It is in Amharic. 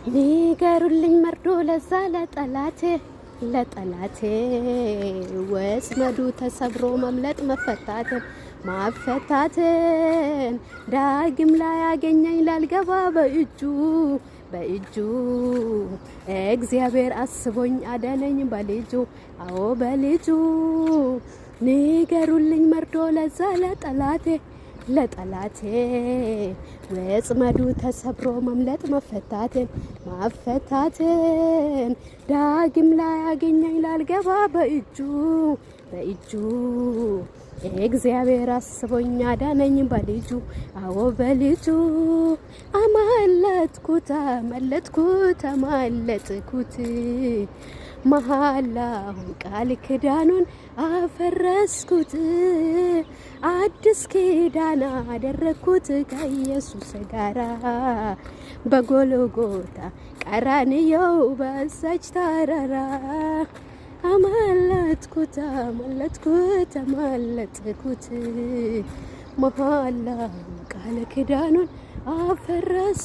ንገሩልኝ መርዶ ለዛ ለጠላቴ ወስመዱ ተሰብሮ መምለጥ ማፈታትን ዳግም ላይ ያገኘኝ ላልገባ በእጁ እግዚአብሔር አስቦኝ አዳነኝ በልጁ አዎ በልጁ ንገሩልኝ መርዶ ለዛ ለጠላቴ ወጽመዱ ተሰብሮ መምለጥ ማፈታትን ዳግም ላይ ያገኘኝ ላልገባ በእጁ እግዚአብሔር አስቦኝ አዳነኝ በልጁ አዎ በልጁ አማለጥኩት መሐላውን ቃል ኪዳኑን አፈረስኩት አዲስ ኪዳን አደረግኩት ከኢየሱስ ጋራ በጎልጎታ ቀራንዮ በዛች ተራራ አማለጥኩት መሐላውን ቃል ኪዳኑን አፈረስኩት